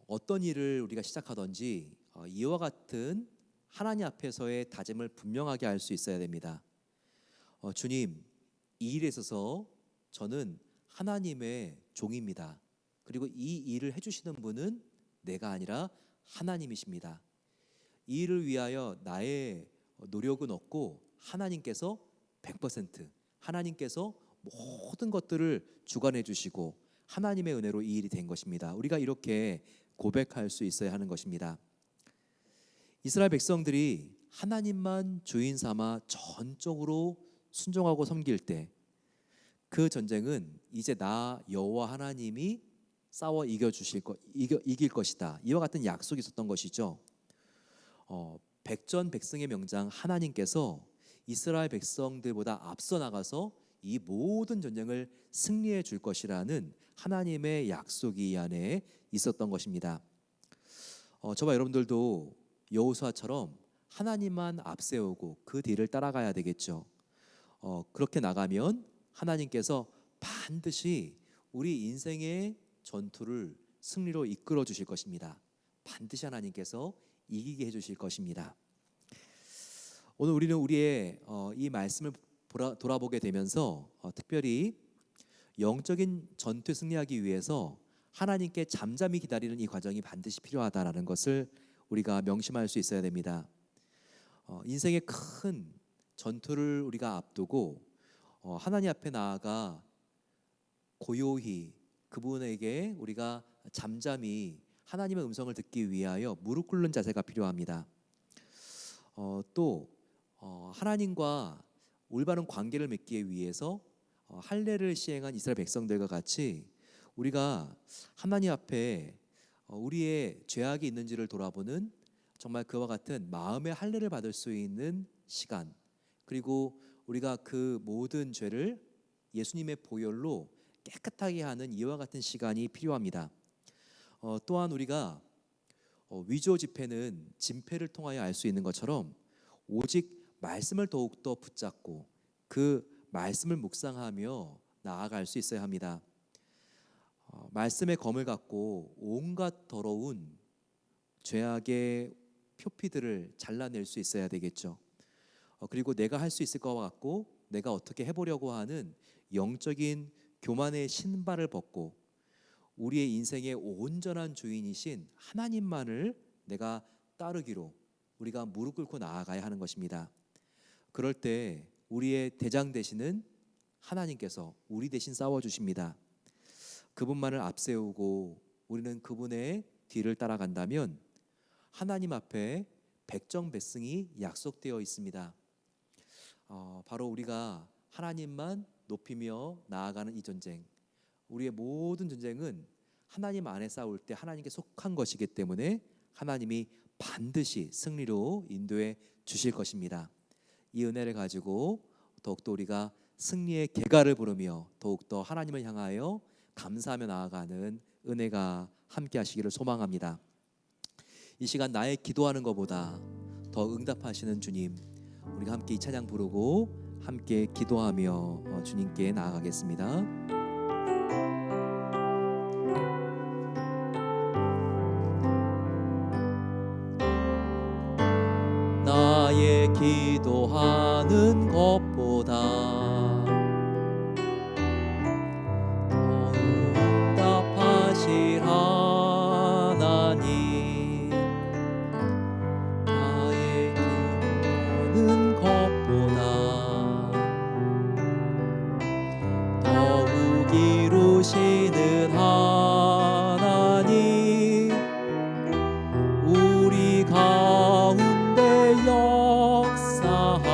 어떤 일을 우리가 시작하든지 이와 같은 하나님 앞에서의 다짐을 분명하게 할 수 있어야 됩니다. 주님, 이 일에 있어서 저는 하나님의 종입니다. 그리고 이 일을 해주시는 분은 내가 아니라 하나님이십니다. 이 일을 위하여 나의 노력은 없고 하나님께서 100%, 하나님께서 모든 것들을 주관해 주시고 하나님의 은혜로 이 일이 된 것입니다. 우리가 이렇게 고백할 수 있어야 하는 것입니다. 이스라엘 백성들이 하나님만 주인 삼아 전적으로 순종하고 섬길 때 그 전쟁은 이제 나 여호와 하나님이 싸워 이길 것이다. 이와 같은 약속이 있었던 것이죠. 백전백승의 명장 하나님께서 이스라엘 백성들보다 앞서 나가서 이 모든 전쟁을 승리해 줄 것이라는 하나님의 약속이 이 안에 있었던 것입니다. 저와 여러분들도 여호수아처럼 하나님만 앞세우고 그 뒤를 따라가야 되겠죠. 그렇게 나가면 하나님께서 반드시 우리 인생의 전투를 승리로 이끌어 주실 것입니다. 반드시 하나님께서 이기게 해주실 것입니다. 오늘 우리는 우리의 이 말씀을 돌아보게 되면서 특별히 영적인 전투에 승리하기 위해서 하나님께 잠잠히 기다리는 이 과정이 반드시 필요하다라는 것을 우리가 명심할 수 있어야 됩니다. 인생의 큰 전투를 우리가 앞두고 하나님 앞에 나아가 고요히 그분에게 우리가 잠잠히 하나님의 음성을 듣기 위하여 무릎 꿇는 자세가 필요합니다. 또 하나님과 올바른 관계를 맺기 위해서 할례를 시행한 이스라엘 백성들과 같이 우리가 하나님 앞에 우리의 죄악이 있는지를 돌아보는 정말 그와 같은 마음의 할례를 받을 수 있는 시간, 그리고 우리가 그 모든 죄를 예수님의 보혈로 깨끗하게 하는 이와 같은 시간이 필요합니다. 또한 우리가 위조 지폐는 진패를 통하여 알 수 있는 것처럼 오직 말씀을 더욱더 붙잡고 그 말씀을 묵상하며 나아갈 수 있어야 합니다. 말씀의 검을 갖고 온갖 더러운 죄악의 표피들을 잘라낼 수 있어야 되겠죠. 그리고 내가 할 수 있을 것 같고 내가 어떻게 해보려고 하는 영적인 교만의 신발을 벗고 우리의 인생의 온전한 주인이신 하나님만을 내가 따르기로 우리가 무릎 꿇고 나아가야 하는 것입니다. 그럴 때 우리의 대장 되시는 하나님께서 우리 대신 싸워주십니다. 그분만을 앞세우고 우리는 그분의 뒤를 따라간다면 하나님 앞에 백정백승이 약속되어 있습니다. 바로 우리가 하나님만 높이며 나아가는 이 전쟁, 우리의 모든 전쟁은 하나님 안에 싸울 때 하나님께 속한 것이기 때문에 하나님이 반드시 승리로 인도해 주실 것입니다. 이 은혜를 가지고 더욱더 우리가 승리의 계가를 부르며 더욱더 하나님을 향하여 감사하며 나아가는 은혜가 함께 하시기를 소망합니다. 이 시간 나의 기도하는 것보다 더 응답하시는 주님, 우리가 함께 이 찬양 부르고 함께 기도하며 주님께 나아가겠습니다. 나의 기도하는 것보다 더 응답하실 하나님, 나의 기도하는 것보다 더욱 이루시는 하나님, 우리 가운데 역사하는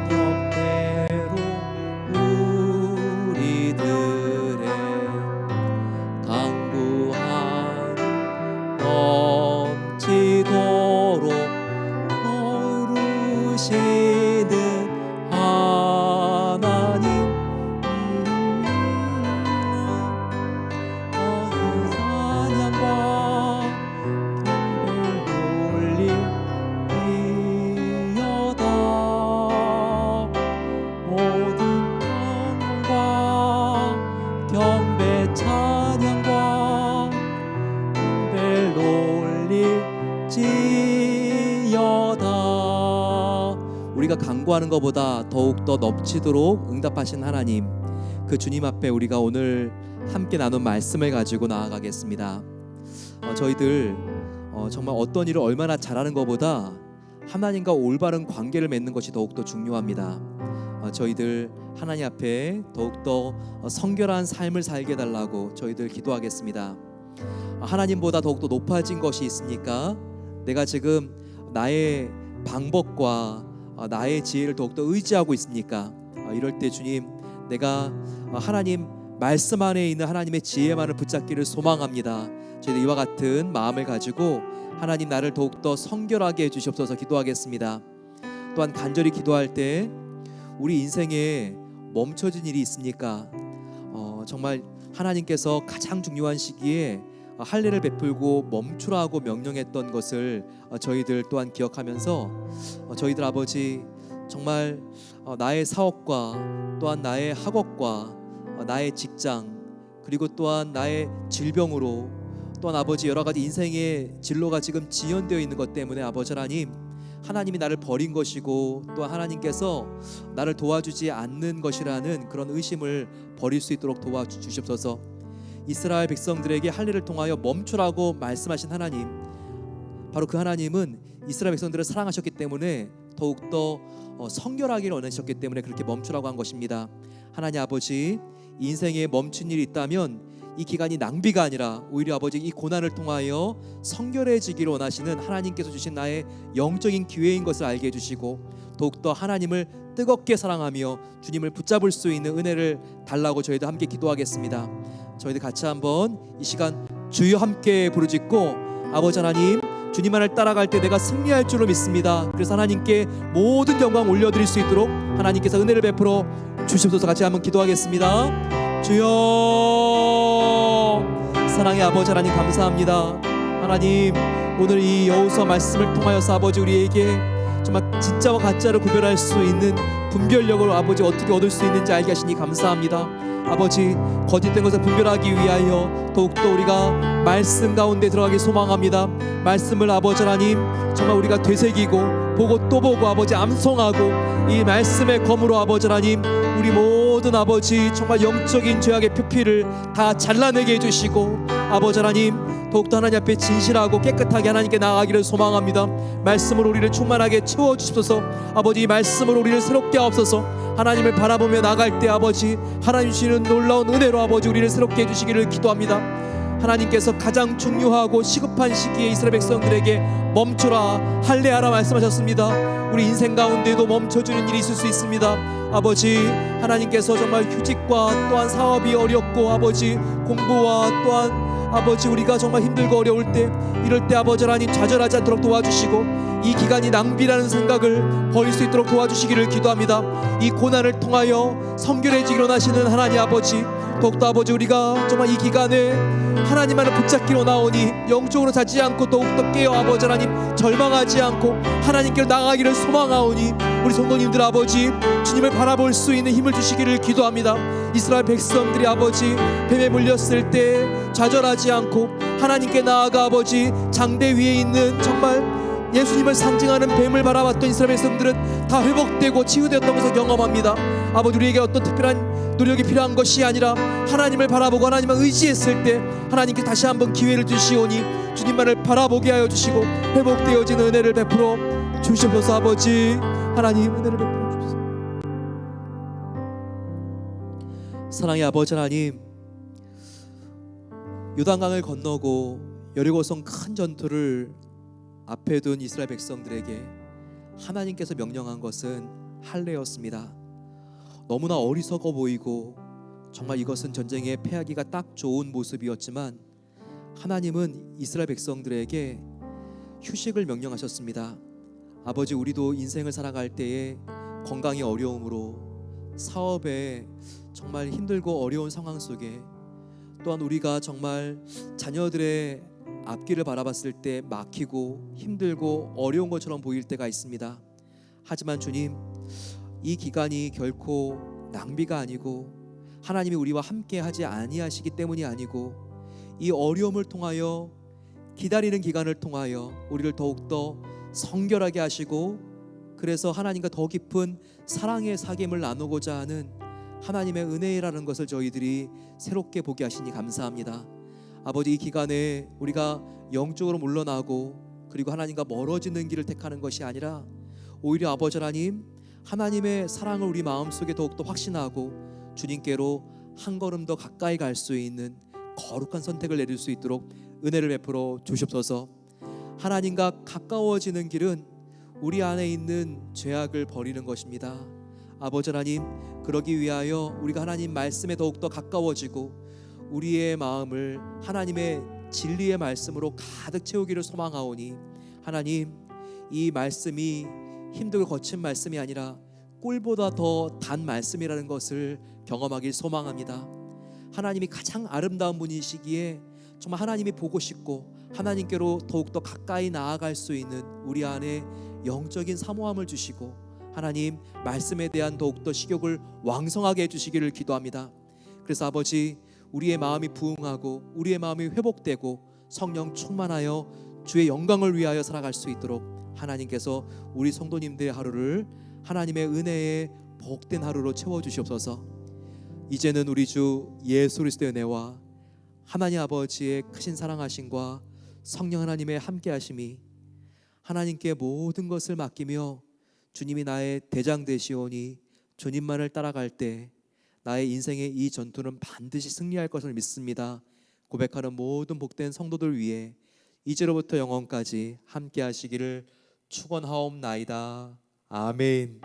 능력대로 우리들의 강구한 넘치도록 거루시는 하나님, 찬양과 올리리어다. 모든 영광과 경배 찬양과 경배를 올릴지어다. 우리가 간구하는 것보다 더욱더 넘치도록 응답하신 하나님, 그 주님 앞에 우리가 오늘 함께 나눈 말씀을 가지고 나아가겠습니다. 저희들 정말 어떤 일을 얼마나 잘하는 것보다 하나님과 올바른 관계를 맺는 것이 더욱더 중요합니다. 저희들 하나님 앞에 더욱더 성결한 삶을 살게 해달라고 저희들 기도하겠습니다. 하나님보다 더욱더 높아진 것이 있습니까? 내가 지금 나의 방법과 나의 지혜를 더욱더 의지하고 있습니까? 이럴 때 주님, 내가 하나님 말씀 안에 있는 하나님의 지혜만을 붙잡기를 소망합니다. 저희들 이와 같은 마음을 가지고 하나님 나를 더욱더 성결하게 해주시옵소서 기도하겠습니다. 또한 간절히 기도할 때 우리 인생에 멈춰진 일이 있습니까? 정말 하나님께서 가장 중요한 시기에 할례를 베풀고 멈추라고 명령했던 것을 저희들 또한 기억하면서 저희들 아버지 정말 나의 사업과 또한 나의 학업과 나의 직장 그리고 또한 나의 질병으로 또한 아버지 여러 가지 인생의 진로가 지금 지연되어 있는 것 때문에 아버지 하나님, 하나님이 나를 버린 것이고 또한 하나님께서 나를 도와주지 않는 것이라는 그런 의심을 버릴 수 있도록 도와주시옵소서. 이스라엘 백성들에게 할례를 통하여 멈추라고 말씀하신 하나님, 바로 그 하나님은 이스라엘 백성들을 사랑하셨기 때문에 더욱더 성결하기를 원하셨기 때문에 그렇게 멈추라고 한 것입니다. 하나님 아버지, 인생에 멈춘 일이 있다면 이 기간이 낭비가 아니라 오히려 아버지 이 고난을 통하여 성결해지기를 원하시는 하나님께서 주신 나의 영적인 기회인 것을 알게 해주시고 더욱더 하나님을 뜨겁게 사랑하며 주님을 붙잡을 수 있는 은혜를 달라고 저희도 함께 기도하겠습니다. 저희들 같이 한번 이 시간 주여 함께 부르짖고, 아버지 하나님, 주님만을 따라갈 때 내가 승리할 줄로 믿습니다. 그래서 하나님께 모든 영광 올려드릴 수 있도록 하나님께서 은혜를 베풀어 주시옵소서. 같이 한번 기도하겠습니다. 주여, 사랑의 아버지 하나님 감사합니다. 하나님, 오늘 이 여호수아 말씀을 통하여서 아버지 우리에게 정말 진짜와 가짜를 구별할 수 있는 분별력을 아버지 어떻게 얻을 수 있는지 알게 하시니 감사합니다. 아버지, 거짓된 것을 분별하기 위하여 더욱더 우리가 말씀 가운데 들어가기 소망합니다. 말씀을 아버지 하나님 정말 우리가 되새기고 보고 또 보고 아버지 암송하고 이 말씀의 검으로 아버지 하나님 우리 모든 아버지 정말 영적인 죄악의 표피를 다 잘라내게 해주시고 아버지 하나님 더욱더 하나님 앞에 진실하고 깨끗하게 하나님께 나아가기를 소망합니다. 말씀으로 우리를 충만하게 채워주십소서. 아버지, 이 말씀으로 우리를 새롭게 하옵소서. 하나님을 바라보며 나갈 때 아버지 하나님 주시는 놀라운 은혜로 아버지 우리를 새롭게 해주시기를 기도합니다. 하나님께서 가장 중요하고 시급한 시기에 이스라엘 백성들에게 멈추라, 할례하라 말씀하셨습니다. 우리 인생 가운데도 멈춰주는 일이 있을 수 있습니다. 아버지, 하나님께서 정말 휴직과 또한 사업이 어렵고 아버지 공부와 또한 아버지 우리가 정말 힘들고 어려울 때, 이럴 때 아버지 하나님 좌절하지 않도록 도와주시고 이 기간이 낭비라는 생각을 버릴 수 있도록 도와주시기를 기도합니다. 이 고난을 통하여 성결해지기로 하시는 하나님 아버지, 더욱더 아버지 우리가 정말 이 기간에 하나님만을 붙잡기로 나오니 영적으로 자지 않고 더욱더 깨어 아버지 하나님 절망하지 않고 하나님께로 나가기를 소망하오니 우리 성도님들 아버지 주님을 바라볼 수 있는 힘을 주시기를 기도합니다. 이스라엘 백성들이 아버지 뱀에 물렸을 때 좌절하지 않고 하나님께 나아가 아버지 장대 위에 있는 정말 예수님을 상징하는 뱀을 바라봤던 이스라엘 백성들은 다 회복되고 치유되었던 것을 경험합니다. 아버지, 우리에게 어떤 특별한 노력이 필요한 것이 아니라 하나님을 바라보고 하나님을 의지했을 때 하나님께 다시 한번 기회를 주시오니 주님만을 바라보게 하여 주시고 회복되어지는 은혜를 베풀어 주시옵소서. 아버지 하나님, 은혜를 베풀어 주옵소서. 사랑의 아버지 하나님, 요단강을 건너고 여리고성 큰 전투를 앞에 둔 이스라엘 백성들에게 하나님께서 명령한 것은 할례였습니다. 너무나 어리석어 보이고 정말 이것은 전쟁에 패하기가 딱 좋은 모습이었지만 하나님은 이스라엘 백성들에게 휴식을 명령하셨습니다. 아버지, 우리도 인생을 살아갈 때에 건강이 어려움으로 사업에 정말 힘들고 어려운 상황 속에 또한 우리가 정말 자녀들의 앞길을 바라봤을 때 막히고 힘들고 어려운 것처럼 보일 때가 있습니다. 하지만 주님, 이 기간이 결코 낭비가 아니고 하나님이 우리와 함께 하지 아니하시기 때문이 아니고 이 어려움을 통하여 기다리는 기간을 통하여 우리를 더욱더 성결하게 하시고 그래서 하나님과 더 깊은 사랑의 사귐을 나누고자 하는 하나님의 은혜라는 것을 저희들이 새롭게 보게 하시니 감사합니다. 아버지, 이 기간에 우리가 영적으로 물러나고 그리고 하나님과 멀어지는 길을 택하는 것이 아니라 오히려 아버지 하나님, 하나님의 사랑을 우리 마음속에 더욱더 확신하고 주님께로 한 걸음 더 가까이 갈 수 있는 거룩한 선택을 내릴 수 있도록 은혜를 베풀어 주시옵소서. 하나님과 가까워지는 길은 우리 안에 있는 죄악을 버리는 것입니다. 아버지 하나님, 그러기 위하여 우리가 하나님 말씀에 더욱더 가까워지고 우리의 마음을 하나님의 진리의 말씀으로 가득 채우기를 소망하오니 하나님, 이 말씀이 힘들고 거친 말씀이 아니라 꿀보다 더 단 말씀이라는 것을 경험하길 소망합니다. 하나님이 가장 아름다운 분이시기에 정말 하나님이 보고 싶고 하나님께로 더욱더 가까이 나아갈 수 있는 우리 안에 영적인 사모함을 주시고 하나님 말씀에 대한 더욱더 식욕을 왕성하게 해주시기를 기도합니다. 그래서 아버지, 우리의 마음이 부응하고 우리의 마음이 회복되고 성령 충만하여 주의 영광을 위하여 살아갈 수 있도록 하나님께서 우리 성도님들의 하루를 하나님의 은혜의 복된 하루로 채워주시옵소서. 이제는 우리 주 예수 그리스도의 은혜와 하나님 아버지의 크신 사랑하심과 성령 하나님의 함께하심이 하나님께 모든 것을 맡기며 주님이 나의 대장 되시오니 주님만을 따라갈 때 나의 인생의 이 전투는 반드시 승리할 것을 믿습니다 고백하는 모든 복된 성도들 위해 이제로부터 영원까지 함께하시기를 축원하옵나이다. 아멘.